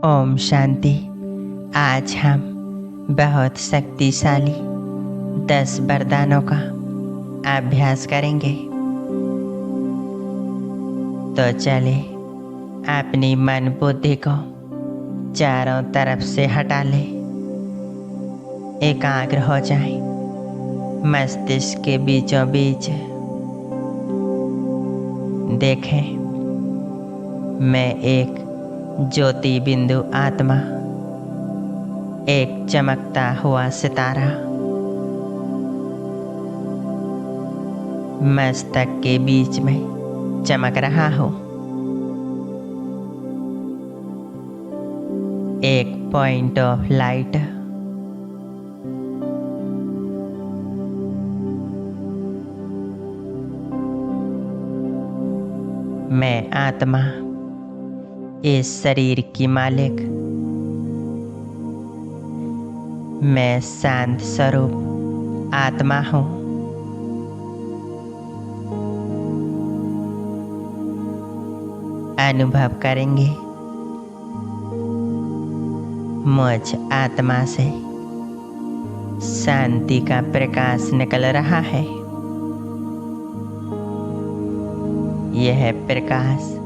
ओम शांति। आज हम बहुत शक्तिशाली 10 वरदानों का अभ्यास करेंगे। तो चले अपनी मन बुद्धि को चारों तरफ से हटा ले, एकाग्र हो जाए मस्तिष्क के बीचों बीच। देखें, मैं एक ज्योति बिंदु आत्मा, एक चमकता हुआ सितारा मस्तक के बीच में चमक रहा हूँ। एक पॉइंट ऑफ लाइट। मैं आत्मा, इस शरीर की मालिक। मैं शांत स्वरूप आत्मा हूँ। अनुभव करेंगे मुझ आत्मा से शांति का प्रकाश निकल रहा है। यह प्रकाश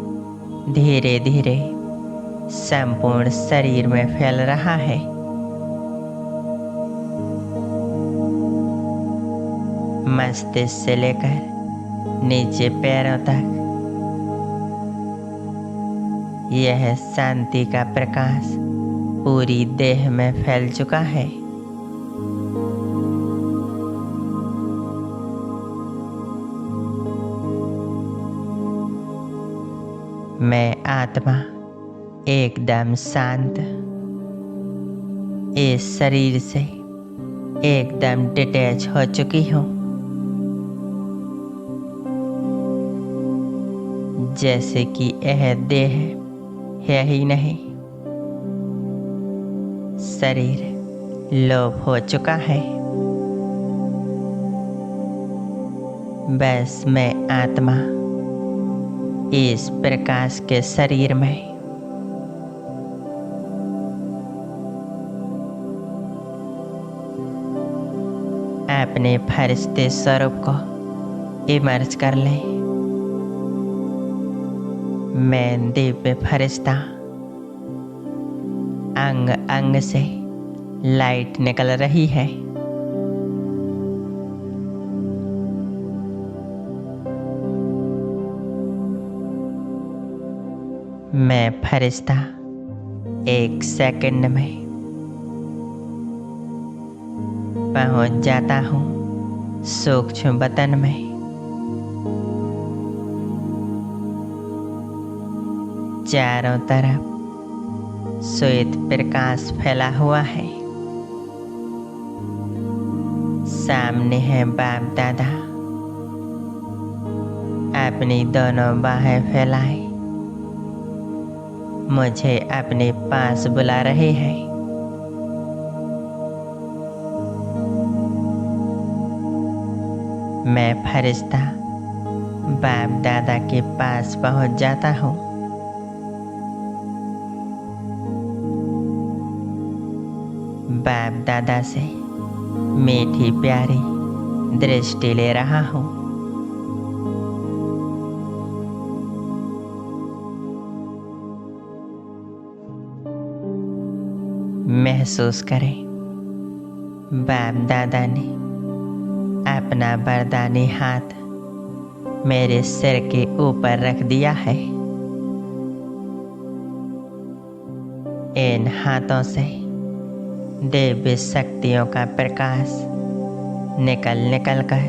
धीरे धीरे संपूर्ण शरीर में फैल रहा है। मस्तिष्क से लेकर नीचे पैरों तक यह शांति का प्रकाश पूरी देह में फैल चुका है। मैं आत्मा एकदम शांत, इस शरीर से एकदम डिटैच हो चुकी हूँ। जैसे कि यह देह है ही नहीं। शरीर लोप हो चुका है। बस मैं आत्मा इस प्रकाश के शरीर में अपने फरिश्ते स्वरूप को इमर्ज कर ले। मैं दिव्य फरिश्ता, अंग अंग से लाइट निकल रही है। मैं फरिश्ता एक सेकंड में पहुंच जाता हूँ सूक्ष्म बतन में। चारों तरफ श्वेत प्रकाश फैला हुआ है। सामने है बाप दादा, अपनी दोनों बाहें फैलाए मुझे अपने पास बुला रहे हैं। मैं फरिश्ता बाप दादा के पास पहुंच जाता हूँ। बाप दादा से मीठी प्यारी दृष्टि ले रहा हूँ। महसूस करें, बाप दादा ने अपना वरदानी हाथ मेरे सिर के ऊपर रख दिया है। इन हाथों से दिव्य शक्तियों का प्रकाश निकल निकल कर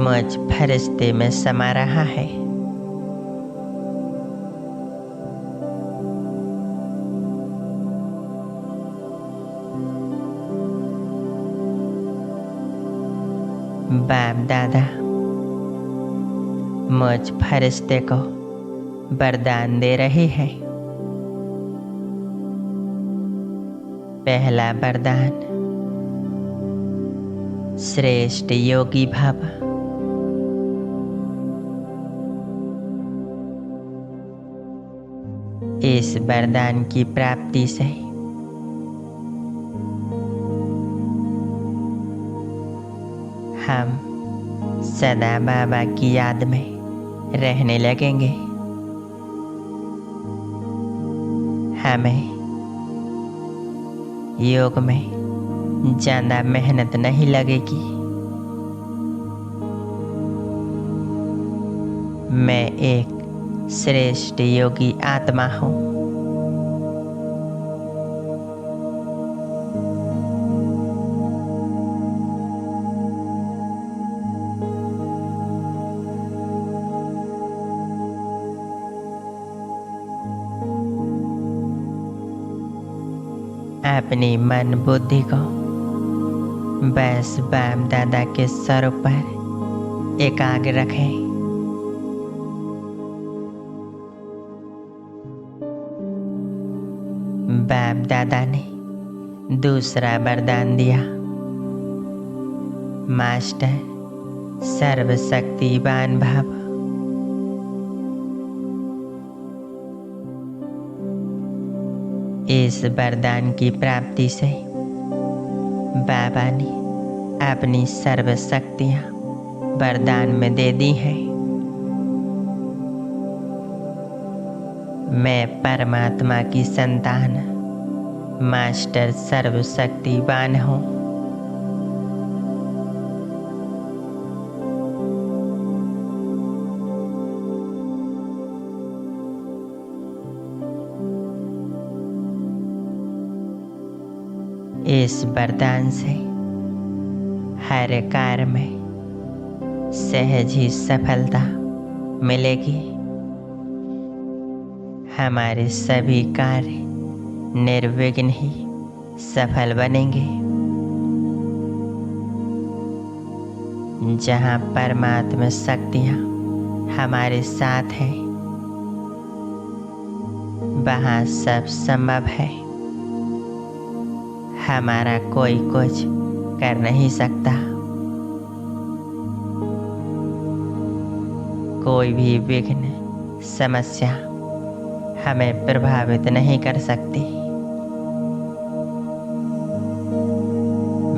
मुझ फरिश्ते में समा रहा है। बाप दादा मुझ फरिश्ते को वरदान दे रहे हैं। पहला वरदान, श्रेष्ठ योगी भव। इस वरदान की प्राप्ति से हम सदा बाबा की याद में रहने लगेंगे। हमें योग में ज़्यादा मेहनत नहीं लगेगी। मैं एक श्रेष्ठ योगी आत्मा हूँ। अपनी मन बुद्धि को बस बाप दादा के स्वरूप पर एकाग्र रखें। बाप दादा ने दूसरा वरदान दिया, मास्टर सर्वशक्तिवान भव। इस वरदान की प्राप्ति से बाबा ने अपनी सर्व शक्तियाँ वरदान में दे दी हैं। मैं परमात्मा की संतान मास्टर सर्वशक्तिवान हूँ। इस वरदान से हर कार्य में सहज ही सफलता मिलेगी। हमारे सभी कार्य निर्विघ्न ही सफल बनेंगे। जहाँ परमात्मा शक्तियाँ हमारे साथ हैं, वहाँ सब संभव है। हमारा कोई कुछ कर नहीं सकता। कोई भी विघ्न समस्या हमें प्रभावित नहीं कर सकती।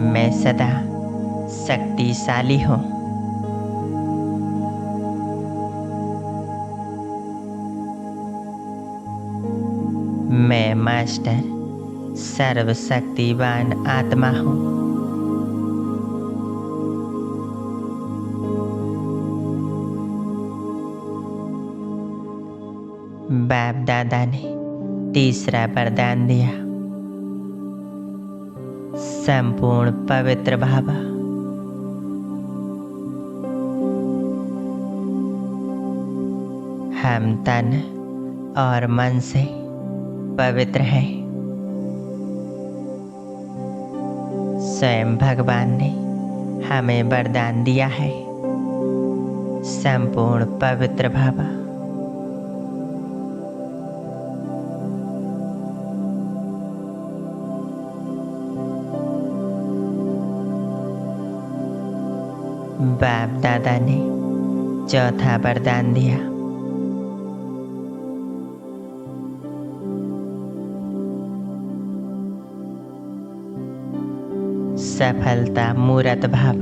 मैं सदा शक्तिशाली हूँ। मैं मास्टर सर्वशक्तिवान आत्मा हूँ। बाप दादा ने तीसरा वरदान दिया, संपूर्ण पवित्र भाव। हम तन और मन से पवित्र हैं। स्वयं भगवान ने हमें वरदान दिया है, संपूर्ण पवित्र भव। बाप दादा ने चौथा वरदान दिया, सफलता मूर्त भाव।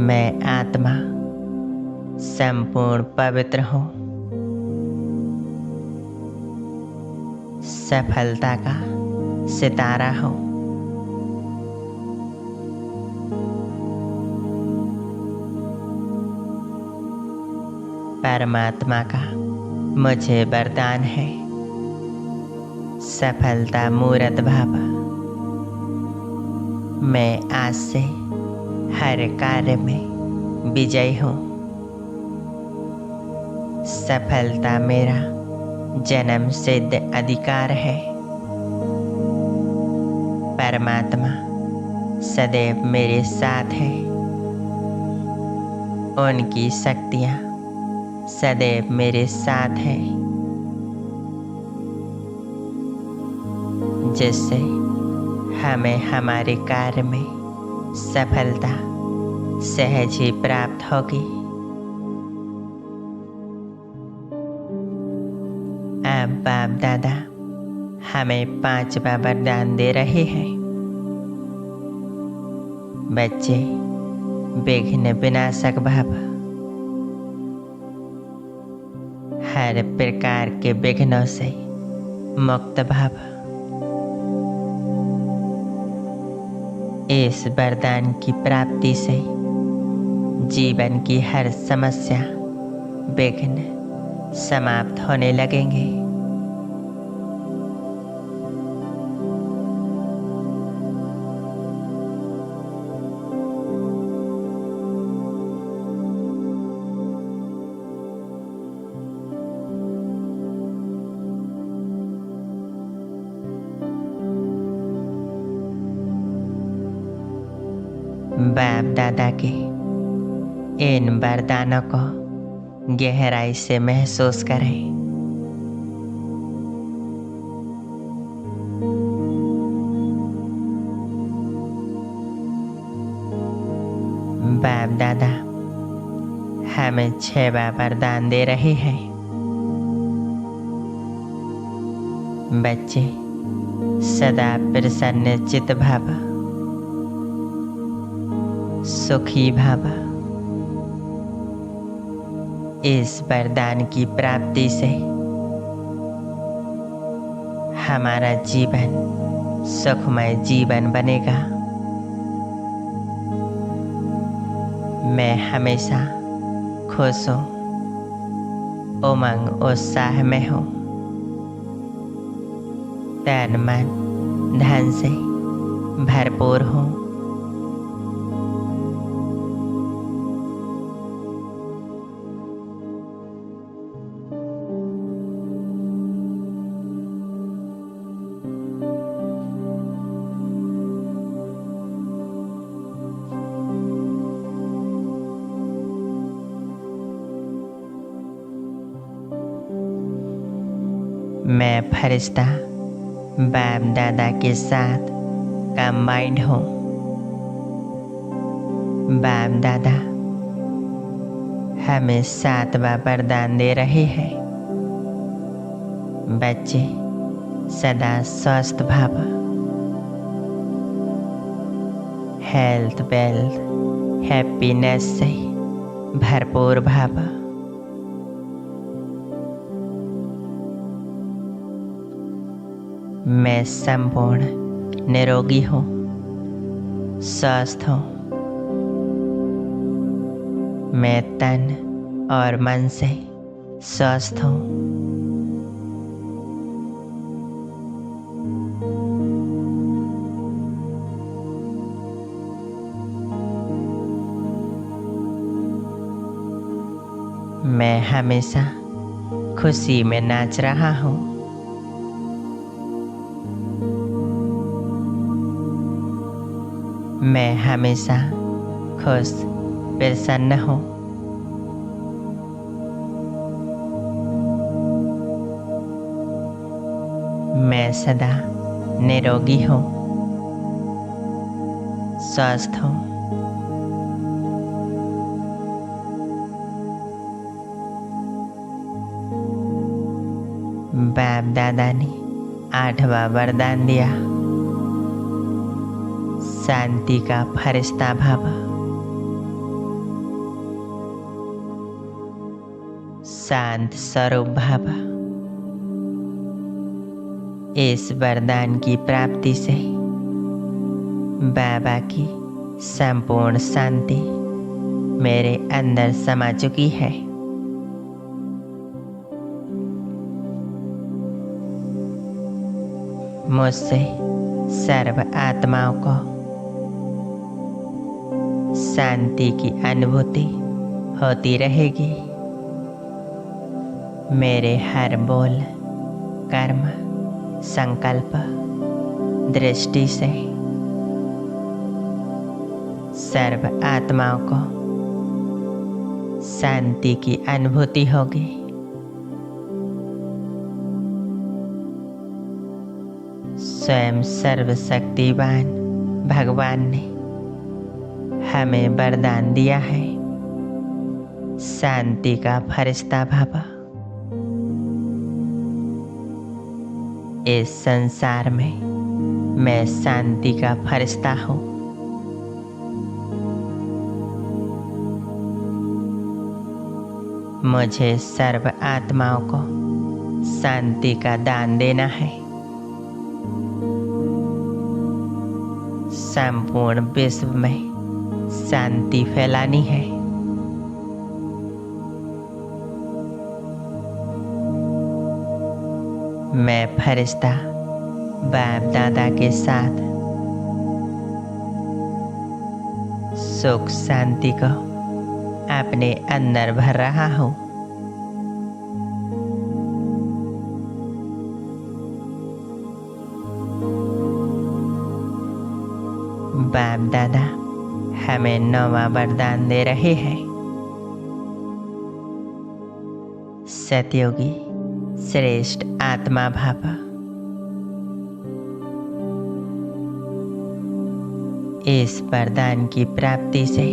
मैं आत्मा संपूर्ण पवित्र हूँ। सफलता का सितारा हूँ। परमात्मा का मुझे वरदान है, सफलता मूर्त भाव। मैं आज से हर कार्य में विजयी हूँ। सफलता मेरा जन्म सिद्ध अधिकार है। परमात्मा सदैव मेरे साथ है। उनकी शक्तियाँ सदैव मेरे साथ है, जिससे हमें हमारे कार्य में सफलता सहज ही प्राप्त होगी। अब बाप दादा हमें 5वां वरदान दे रहे हैं। बच्चे विघ्न विनाशक भव, हर प्रकार के विघ्नों से मुक्त भव। इस वरदान की प्राप्ति से जीवन की हर समस्या विघ्न समाप्त होने लगेंगे। बाप दादा के इन वरदानों को गहराई से महसूस करें। बाप दादा हमें 6वां वरदान दे रहे हैं। बच्चे सदा प्रसन्न चित भव, सुखी भव। इस वरदान की प्राप्ति से हमारा जीवन सुखमय जीवन बनेगा। मैं हमेशा खुश हूँ, उमंग उत्साह में हूँ, तन मन धन से भरपूर हूँ। मैं फरिश्ता बाप दादा के साथ कंबाइंड हूँ। बाप दादा हमें 7वां वरदान दे रहे हैं। बच्चे सदा स्वस्थ भव, हेल्थ वेल्थ हैप्पीनेस से भरपूर भव। मैं संपूर्ण निरोगी हूँ, स्वस्थ हूँ। मैं तन और मन से स्वस्थ हूँ। मैं हमेशा खुशी में नाच रहा हूँ। मैं हमेशा खुश प्रसन्न हूँ। मैं सदा निरोगी हूँ, स्वस्थ हूँ। बाप दादा ने 8वां वरदान दिया, शांति का फरिश्ता भव। शांत स्वरूप भव। इस वरदान की प्राप्ति से बाबा की संपूर्ण शांति मेरे अंदर समा चुकी है। मुझसे सर्व आत्माओं को शांति की अनुभूति होती रहेगी। मेरे हर बोल, कर्म, संकल्प, दृष्टि से सर्व आत्माओं को शांति की अनुभूति होगी। स्वयं सर्वशक्तिवान भगवान ने हमें वरदान दिया है, शांति का फरिश्ता भव। इस संसार में मैं शांति का फरिश्ता हूँ। मुझे सर्व आत्माओं को शांति का दान देना है। संपूर्ण विश्व में शांति फैलानी है। मैं फरिश्ता बाप दादा के साथ सुख शांति को अपने अंदर भर रहा हूँ। बाप दादा हमें नौवां वरदान दे रहे हैं। सतयोगी श्रेष्ठ आत्मा भाव। इस वरदान की प्राप्ति से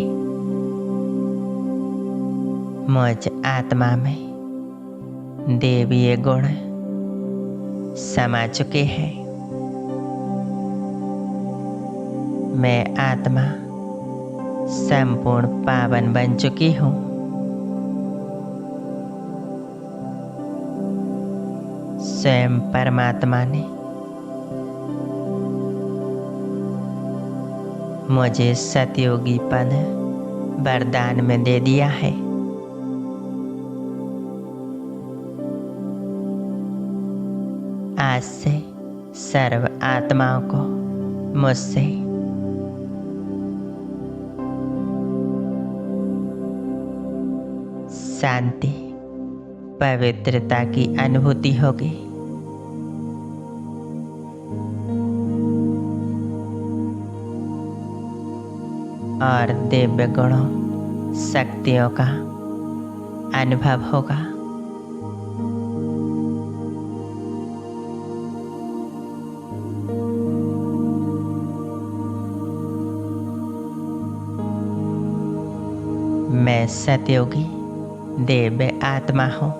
मुझ आत्मा में देवीय गुण समा चुके हैं। मैं आत्मा संपूर्ण पावन बन चुकी हूँ। स्वयं परमात्मा ने मुझे सतयोगी पद वरदान में दे दिया है। आज से सर्व आत्माओं को मुझसे शांति पवित्रता की अनुभूति होगी। और दिव्य गुणों शक्तियों का अनुभव होगा। मैं सतयोगी दिव्य आत्मा हूँ।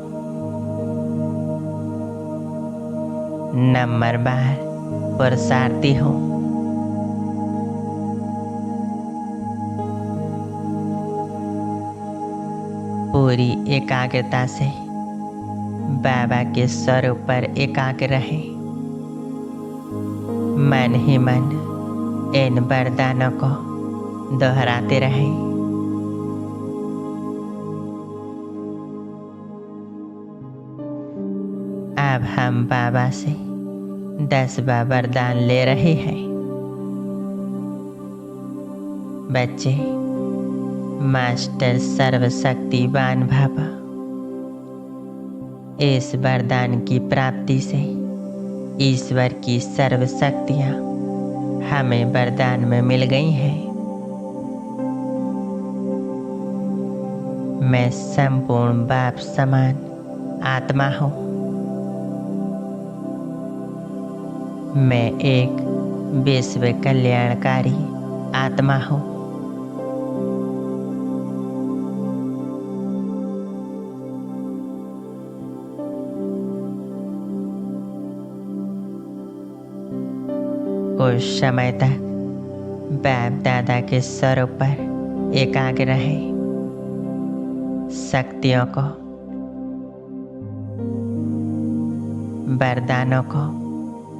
नंबर बार पुरुषार्थी हूँ। पूरी एकाग्रता से बाबा के स्वरूप पर एकाग्र रहे। मन ही मन इन वरदानों को दोहराते रहे। अब हम बाबा से 10वां वरदान ले रहे हैं। बच्चे, मास्टर सर्वशक्तिवान बाबा इस वरदान की प्राप्ति से ईश्वर की सर्व शक्तियाँ हमें वरदान में मिल गई हैं। मैं संपूर्ण बाप समान आत्मा हूँ। मैं एक विश्व कल्याणकारी आत्मा हूँ। कुछ समय तक बाप दादा के स्वरूप पर एकाग्र रहे। शक्तियों को, वरदानों को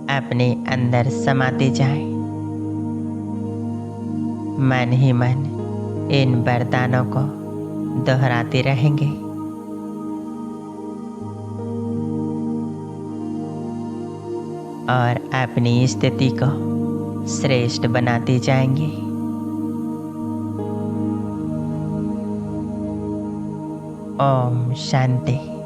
अपने अंदर समाते जाएं। मन ही मन इन वरदानों को दोहराते रहेंगे। और अपनी स्थिति को श्रेष्ठ बनाते जाएंगे। ओम शांति।